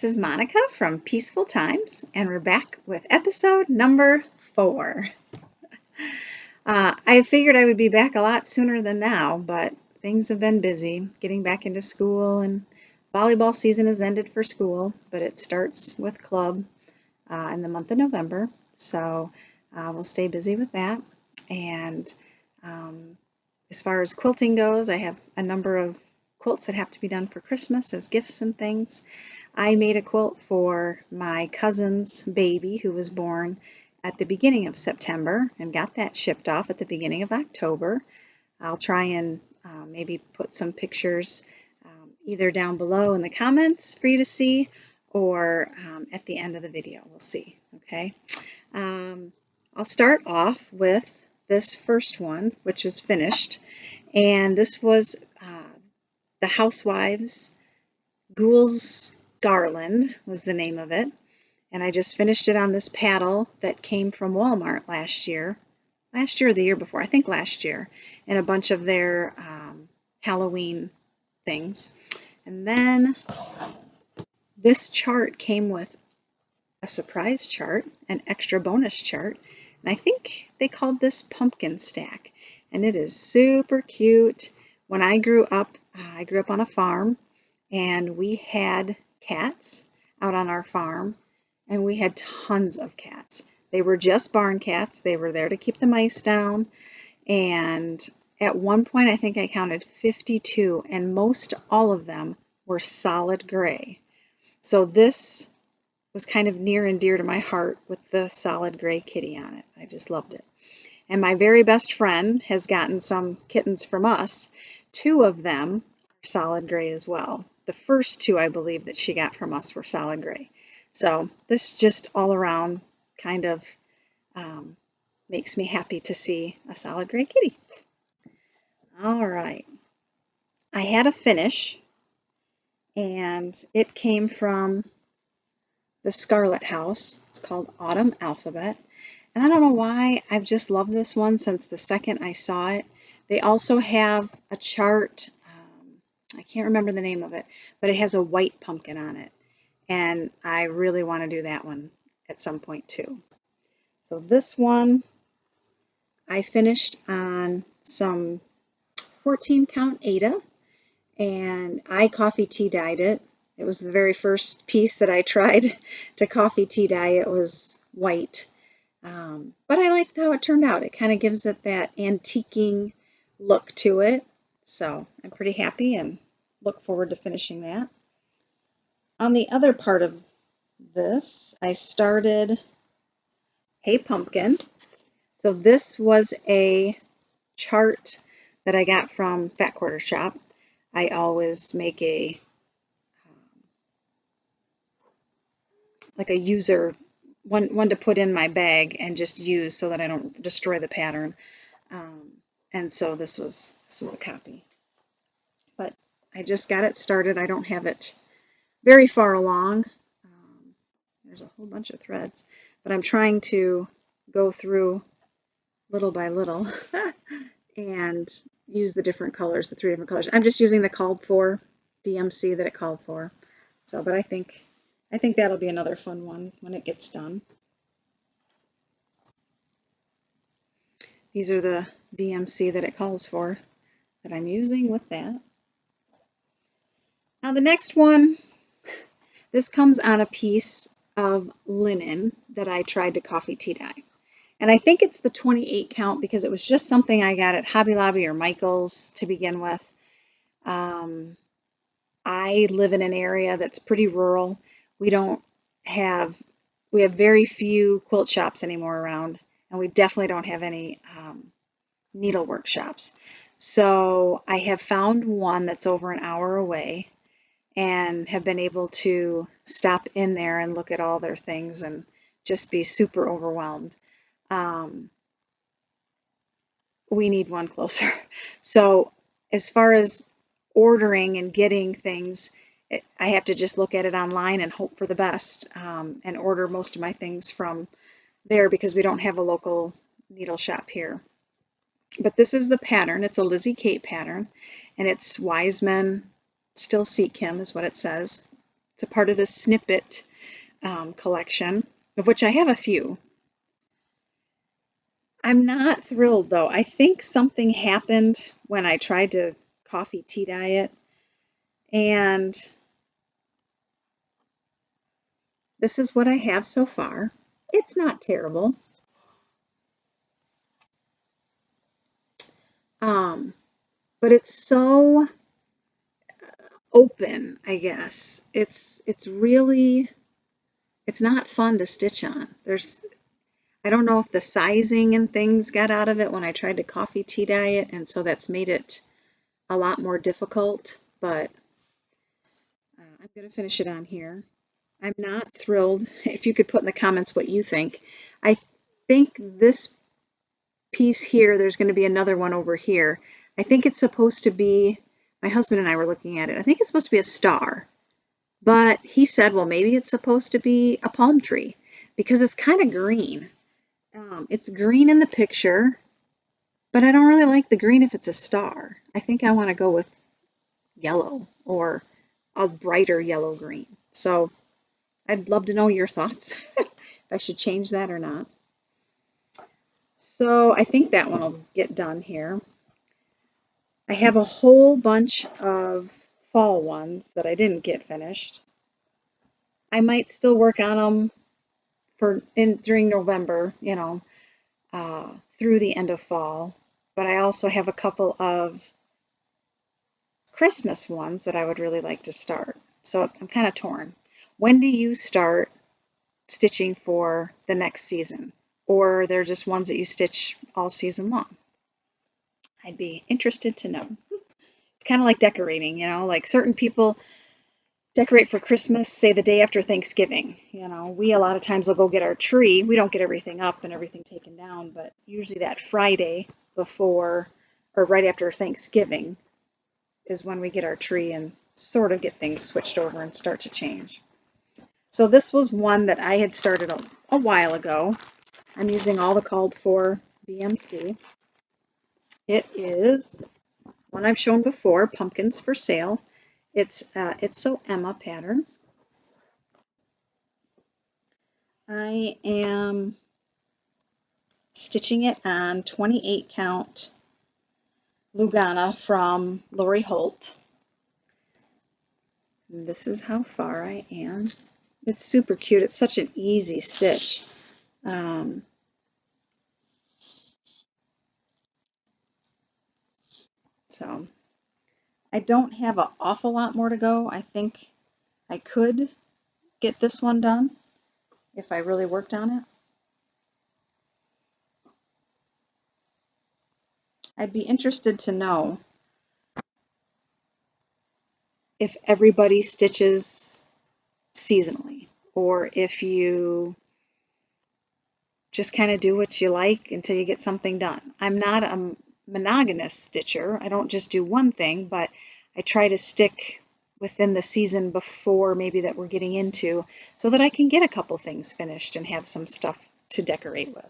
is Monica from Peaceful Times, and we're back with episode number 4. I figured I would be back a lot sooner than now, but things have been busy, getting back into school, and volleyball season has ended for school, but it starts with club in the month of November, so we'll stay busy with that. And as far as quilting goes, I have a number of quilts that have to be done for Christmas as gifts and things. I made a quilt for my cousin's baby who was born at the beginning of September and got that shipped off at the beginning of October. I'll try and maybe put some pictures either down below in the comments for you to see or at the end of the video. We'll see. Okay. I'll start off with this first one, which is finished, and this was the Housewives Ghoul's Garland was the name of it, and I just finished it on this paddle that came from Walmart last year or the year before, I think last year, and a bunch of their Halloween things. And then this chart came with a surprise chart, an extra bonus chart, and I think they called this pumpkin stack, and it is super cute. When I grew up on a farm, and we had cats out on our farm, and we had tons of cats. They were just barn cats. They were there to keep the mice down, and at one point I think I counted 52, and most all of them were solid gray. So this was kind of near and dear to my heart with the solid gray kitty on it. I just loved it. And my very best friend has gotten some kittens from us. 2 of them are solid gray as well. The first 2, I believe, that she got from us were solid gray. So this just all around kind of makes me happy to see a solid gray kitty. All right. I had a finish, and it came from the Scarlet House. It's called Autumn Alphabet. And I don't know why, I've just loved this one since the second I saw it. They also have a chart, I can't remember the name of it, but it has a white pumpkin on it. And I really want to do that one at some point too. So this one, I finished on some 14 count Aida, and I coffee tea dyed it. It was the very first piece that I tried to coffee tea dye. It was white. But I liked how it turned out. It kind of gives it that antiquing look to it. So I'm pretty happy and look forward to finishing that. On the other part of this, I started Hey Pumpkin. So this was a chart that I got from Fat Quarter Shop. I always make a like a user one to put in my bag and just use so that I don't destroy the pattern. And so this was the copy. But I just got it started. I don't have it very far along. There's a whole bunch of threads, but I'm trying to go through little by little and use the different colors, the 3 different colors. I'm just using the called for DMC that it called for. So, but I think that'll be another fun one when it gets done. These are the DMC that it calls for that I'm using with that. Now the next one, this comes on a piece of linen that I tried to coffee tea dye. And I think it's the 28 count because it was just something I got at Hobby Lobby or Michael's to begin with. I live in an area that's pretty rural. We have very few quilt shops anymore around, and we definitely don't have any needlework shops. So I have found one that's over an hour away and have been able to stop in there and look at all their things and just be super overwhelmed. We need one closer. So as far as ordering and getting things, I have to just look at it online and hope for the best and order most of my things from there because we don't have a local needle shop here. But this is the pattern. It's a Lizzie Kate pattern, and it's Wise Men Still Seek Him is what it says. It's a part of the snippet collection, of which I have a few. I'm not thrilled though. I think something happened when I tried to coffee tea dye it, and this is what I have so far. It's not terrible. Um, but it's so open, I guess. It's really it's not fun to stitch on. I don't know if the sizing and things got out of it when I tried to coffee tea dye it, and so that's made it a lot more difficult, but I'm going to finish it on here. I'm not thrilled. If you could put in the comments what you think. I think this piece here, there's going to be another one over here. I think it's supposed to be, my husband and I were looking at it, I think it's supposed to be a star. But he said, well, maybe it's supposed to be a palm tree because it's kind of green. It's green in the picture, but I don't really like the green if it's a star. I think I want to go with yellow or a brighter yellow green. So I'd love to know your thoughts, if I should change that or not. So I think that one will get done here. I have a whole bunch of fall ones that I didn't get finished. I might still work on them during November, through the end of fall. But I also have a couple of Christmas ones that I would really like to start. So I'm kind of torn. When do you start stitching for the next season? Or they're just ones that you stitch all season long? I'd be interested to know. It's kind of like decorating, like certain people decorate for Christmas, say the day after Thanksgiving. We a lot of times will go get our tree. We don't get everything up and everything taken down, but usually that Friday before or right after Thanksgiving is when we get our tree and sort of get things switched over and start to change. So this was one that I had started a while ago. I'm using all the called for DMC. It is one I've shown before, Pumpkins for Sale. It's So Emma pattern. I am stitching it on 28 count Lugana from Lori Holt. And this is how far I am. It's super cute. It's such an easy stitch. So I don't have an awful lot more to go. I think I could get this one done if I really worked on it. I'd be interested to know if everybody stitches seasonally or if you just kind of do what you like until you get something done. I'm not a monogamous stitcher. I don't just do one thing, but I try to stick within the season before maybe that we're getting into so that I can get a couple things finished and have some stuff to decorate with.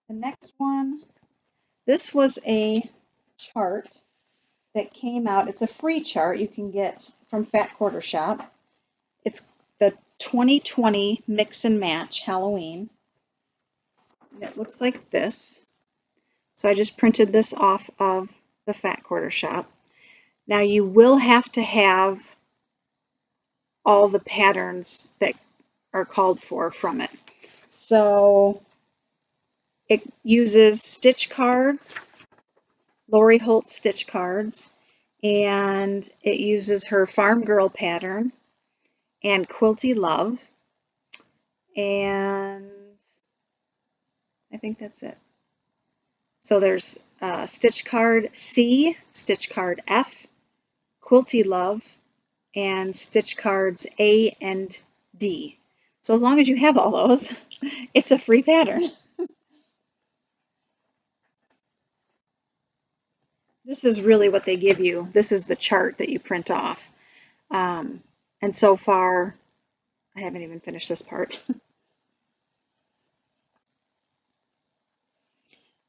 The next one, this was a chart that came out. It's a free chart you can get from Fat Quarter Shop. It's the 2020 Mix and Match Halloween. And it looks like this. So I just printed this off of the Fat Quarter Shop. Now you will have to have all the patterns that are called for from it. So it uses stitch cards, Lori Holt stitch cards, and it uses her Farm Girl pattern and Quilty Love, and I think that's it. So there's stitch card C, stitch card F, Quilty Love, and stitch cards A and D. So as long as you have all those, it's a free pattern. This is really what they give you. This is the chart that you print off. And so far, I haven't even finished this part.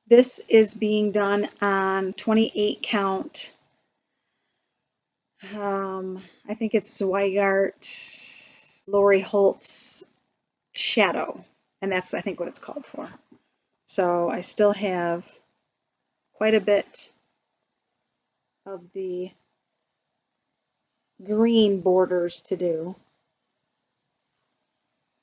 This is being done on 28 count I think it's Zweigart Lori Holt's Shadow, and that's I think what it's called for. So I still have quite a bit of the green borders to do,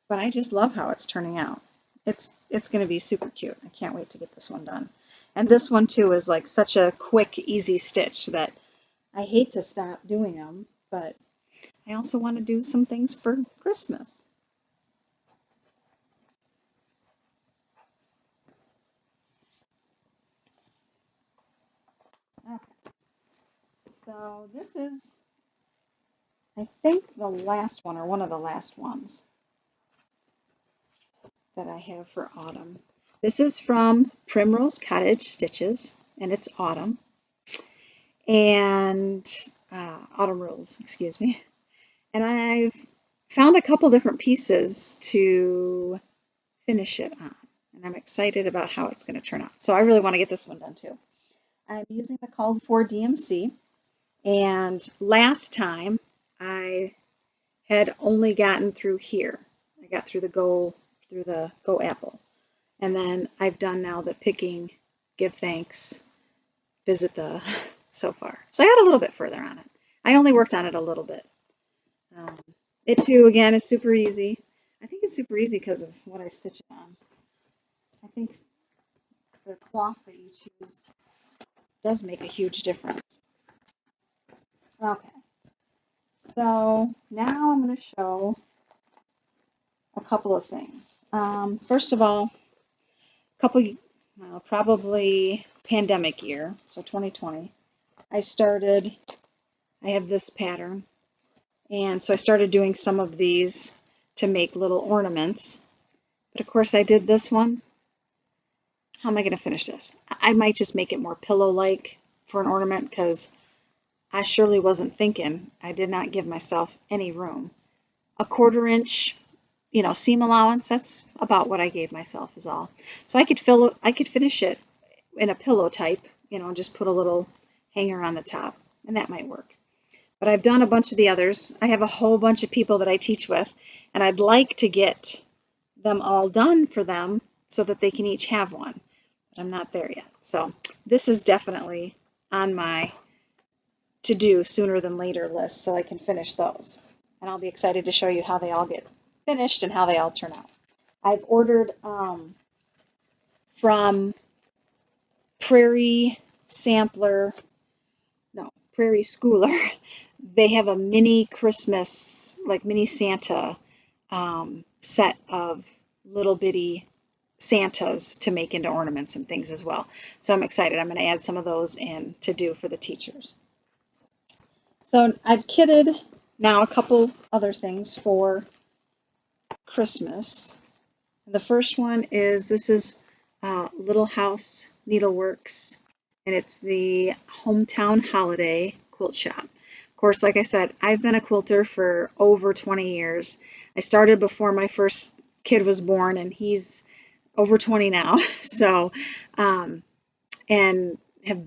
but I just love how it's turning out. It's going to be super cute. I can't wait to get this one done. And this one too is like such a quick, easy stitch that I hate to stop doing them, but I also want to do some things for Christmas. Okay, so this is, I think, the last one or one of the last ones that I have for autumn. This is from Primrose Cottage Stitches, and it's autumn. And autumn rules, excuse me. And I've found a couple different pieces to finish it on. And I'm excited about how it's going to turn out. So I really want to get this one done too. I'm using the called for DMC. And last time I had only gotten through here. I got through the Go Apple. And then I've done now the picking, give thanks, visit the so far. So I got a little bit further on it. I only worked on it a little bit. It too, again, is super easy. I think it's super easy because of what I stitch it on. I think the cloth that you choose does make a huge difference. Okay, so now I'm going to show a couple of things. First of all, probably pandemic year, so 2020, I have this pattern, and so I started doing some of these to make little ornaments. But of course I did this one. How am I going to finish this? I might just make it more pillow-like for an ornament because I surely wasn't thinking. I did not give myself any room. A 1/4 inch, seam allowance, that's about what I gave myself is all. So I could finish it in a pillow type, and just put a little hanger on the top, and that might work. But I've done a bunch of the others. I have a whole bunch of people that I teach with, and I'd like to get them all done for them so that they can each have one. But I'm not there yet. So this is definitely on my to do sooner than later list so I can finish those. And I'll be excited to show you how they all get finished and how they all turn out. I've ordered from Prairie Sampler, no, Prairie Schooler. They have a mini Christmas, like mini Santa set of little bitty Santas to make into ornaments and things as well. So I'm excited. I'm going to add some of those in to do for the teachers. So I've kitted now a couple other things for Christmas. The first one is, this is Little House Needleworks, and it's the Hometown Holiday Quilt Shop. Of course, like I said, I've been a quilter for over 20 years. I started before my first kid was born, and he's over 20 now. So, and have,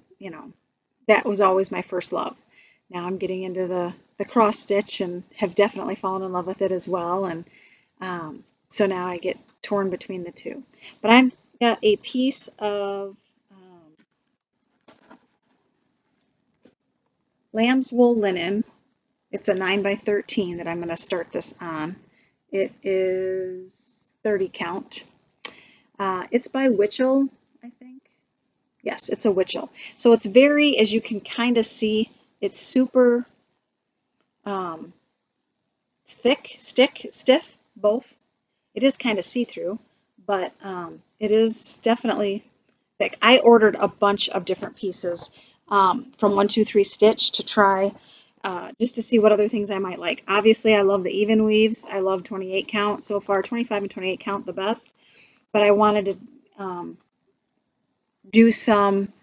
that was always my first love. Now I'm getting into the cross stitch and have definitely fallen in love with it as well. And so now I get torn between the two. But I've got a piece of lamb's wool linen. It's a 9x13 that I'm going to start this on. It is 30 count. It's by Witchell, I think. Yes, it's a Witchell. So it's very, as you can kind of see, it's super stiff, both. It is kind of see-through, but it is definitely thick. I ordered a bunch of different pieces from 123 Stitch to try just to see what other things I might like. Obviously, I love the even weaves. I love 28 count so far, 25 and 28 count the best, but I wanted to do some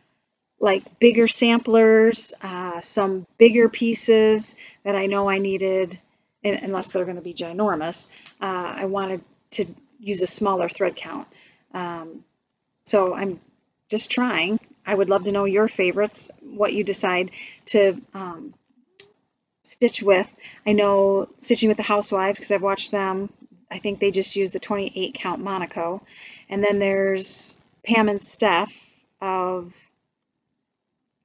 like bigger samplers, some bigger pieces that I know I needed, unless they're going to be ginormous. I wanted to use a smaller thread count. So I'm just trying. I would love to know your favorites, what you decide to stitch with. I know Stitching with the Housewives because I've watched them. I think they just use the 28 count Monaco. And then there's Pam and Steph of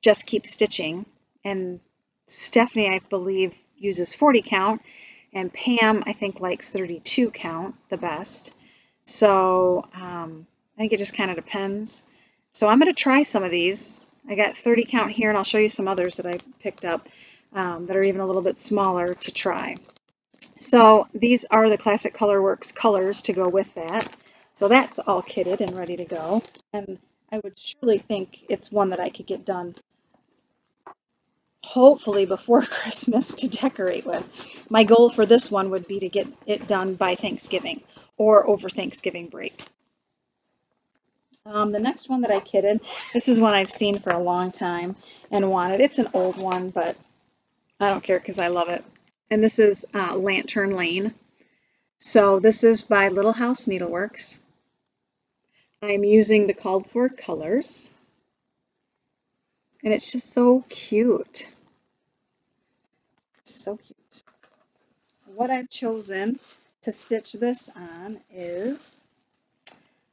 Just Keep Stitching. And Stephanie, I believe, uses 40 count. And Pam, I think, likes 32 count the best. So I think it just kind of depends. So I'm going to try some of these. I got 30 count here, and I'll show you some others that I picked up that are even a little bit smaller to try. So these are the Classic Colorworks colors to go with that. So that's all kitted and ready to go. And I would surely think it's one that I could get done hopefully before Christmas to decorate with. My goal for this one would be to get it done by Thanksgiving or over Thanksgiving break. The next one that I kitted, this is one I've seen for a long time and wanted. It's an old one, but I don't care because I love it. And this is Lantern Lane. So this is by Little House Needleworks. I'm using the called for colors. And it's just so cute. So cute. What I've chosen to stitch this on is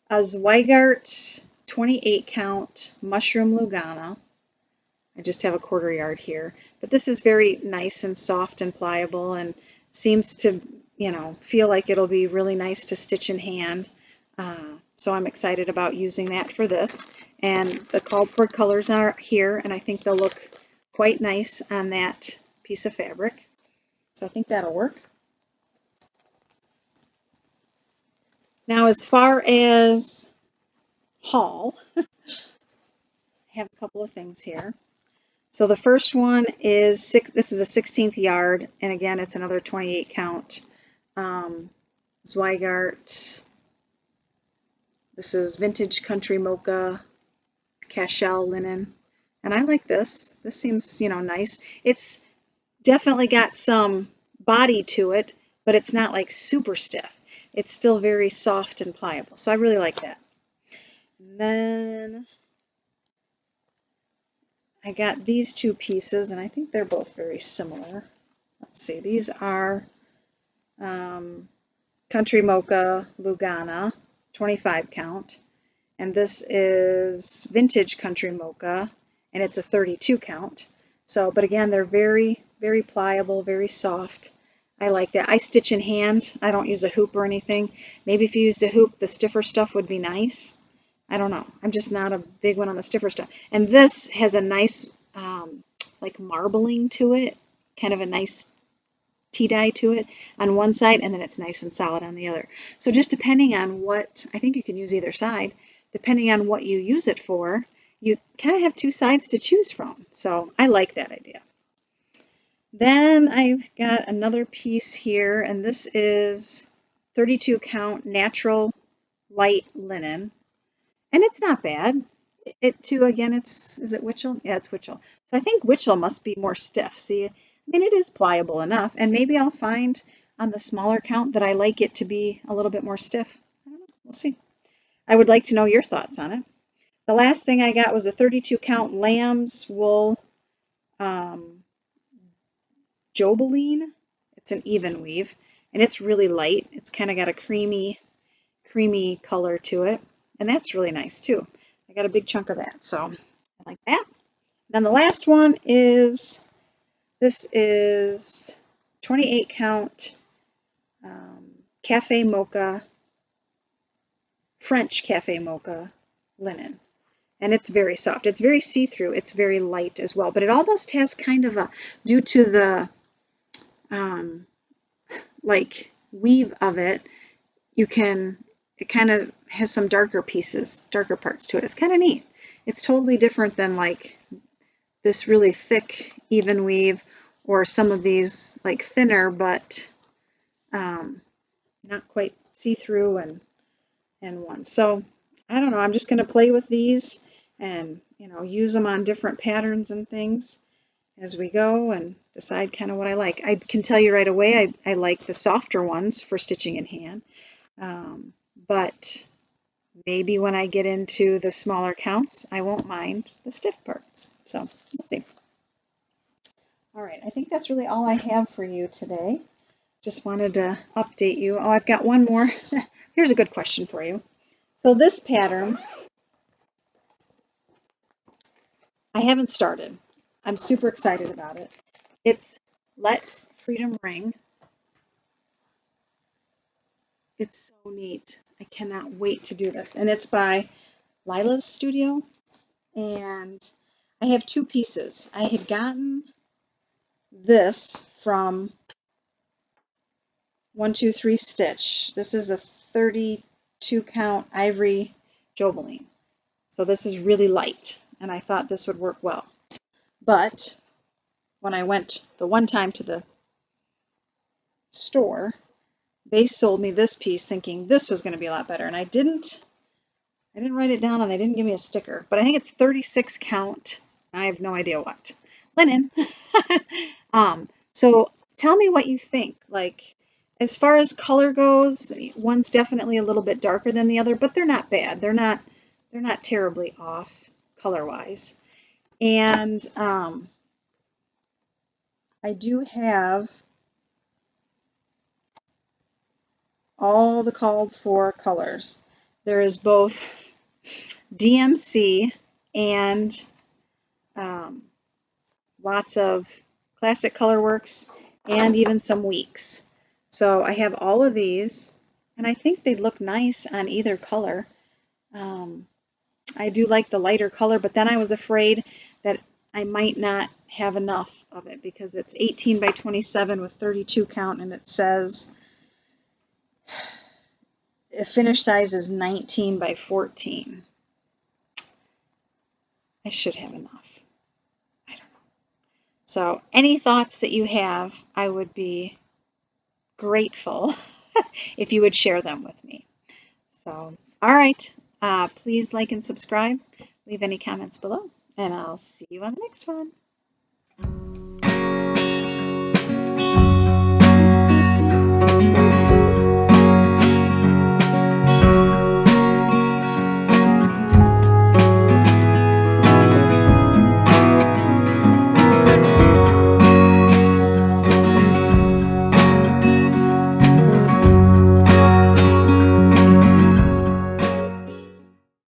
a Zweigart 28 count Mushroom Lugana. I just have a 1/4 yard here, but this is very nice and soft and pliable and seems to, feel like it'll be really nice to stitch in hand. So I'm excited about using that for this. And the called for colors are here, and I think they'll look quite nice on that piece of fabric. So I think that'll work. Now, as far as haul, I have a couple of things here. So the first one is this is a 16th yard, and again, it's another 28 count Zweigart. This is Vintage Country Mocha Cashel linen, and I like this. This seems, nice. It's definitely got some body to it, but it's not like super stiff. It's still very soft and pliable, so I really like that. And then I got these two pieces, and I think they're both very similar. Let's see, these are Country Mocha Lugana, 25 count, and this is Vintage Country Mocha, and it's a 32 count. So, but again, they're very, very pliable, very soft. I like that. I stitch in hand. I don't use a hoop or anything. Maybe if you used a hoop, the stiffer stuff would be nice. I don't know. I'm just not a big one on the stiffer stuff. And this has a nice, like marbling to it, kind of a nice tea dye to it on one side, and then it's nice and solid on the other. So just depending on what, I think you can use either side, depending on what you use it for, you kind of have two sides to choose from. So I like that idea. Then I've got another piece here, and this is 32 count natural light linen. And it's not bad. It too, again, is it Witchell? Yeah, it's Witchell. So I think Witchell must be more stiff. See, I mean, it is pliable enough, and maybe I'll find on the smaller count that I like it to be a little bit more stiff. I don't know. We'll see. I would like to know your thoughts on it. The last thing I got was a 32 count lamb's wool Jobeline. It's an even weave, and it's really light. It's kind of got a creamy color to it, and that's really nice too. I got a big chunk of that, so I like that. Then the last one is, this is 28 count Cafe Mocha, French Cafe Mocha linen. And it's very soft. It's very see-through. It's very light as well, but it almost has kind of a, due to the like weave of it, it kind of has some darker pieces, darker parts to it. It's kind of neat. It's totally different than like this really thick even weave or some of these like thinner but not quite see-through and ones. So I don't know, I'm just going to play with these and use them on different patterns and things as we go and decide kind of what I like. I can tell you right away I like the softer ones for stitching in hand, but maybe when I get into the smaller counts I won't mind the stiff parts. So we'll see. All right, I think that's really all I have for you today. Just wanted to update you. Oh, I've got one more. Here's a good question for you. So this pattern, I haven't started. I'm super excited about it. It's Let Freedom Ring. It's so neat. I cannot wait to do this. And it's by Lila's Studio. And I have two pieces. I had gotten this from 123 Stitch. This is a 32 count ivory jobeline. So this is really light, and I thought this would work well. But when I went the one time to the store, they sold me this piece thinking this was going to be a lot better, and I didn't write it down, and they didn't give me a sticker. But I think it's 36 count. I have no idea what. Linen. So tell me what you think. Like, as far as color goes, one's definitely a little bit darker than the other, but they're not bad. They're not terribly off color-wise. And I do have all the called for colors. There is both DMC and lots of classic colorworks and even some weeks. So I have all of these, and I think they look nice on either color. I do like the lighter color, but then I was afraid that I might not have enough of it because it's 18 by 27 with 32 count, and it says the finish size is 19 by 14. I should have enough. I don't know. So any thoughts that you have, I would be grateful if you would share them with me. So, all right. Please like and subscribe. Leave any comments below, and I'll see you on the next one.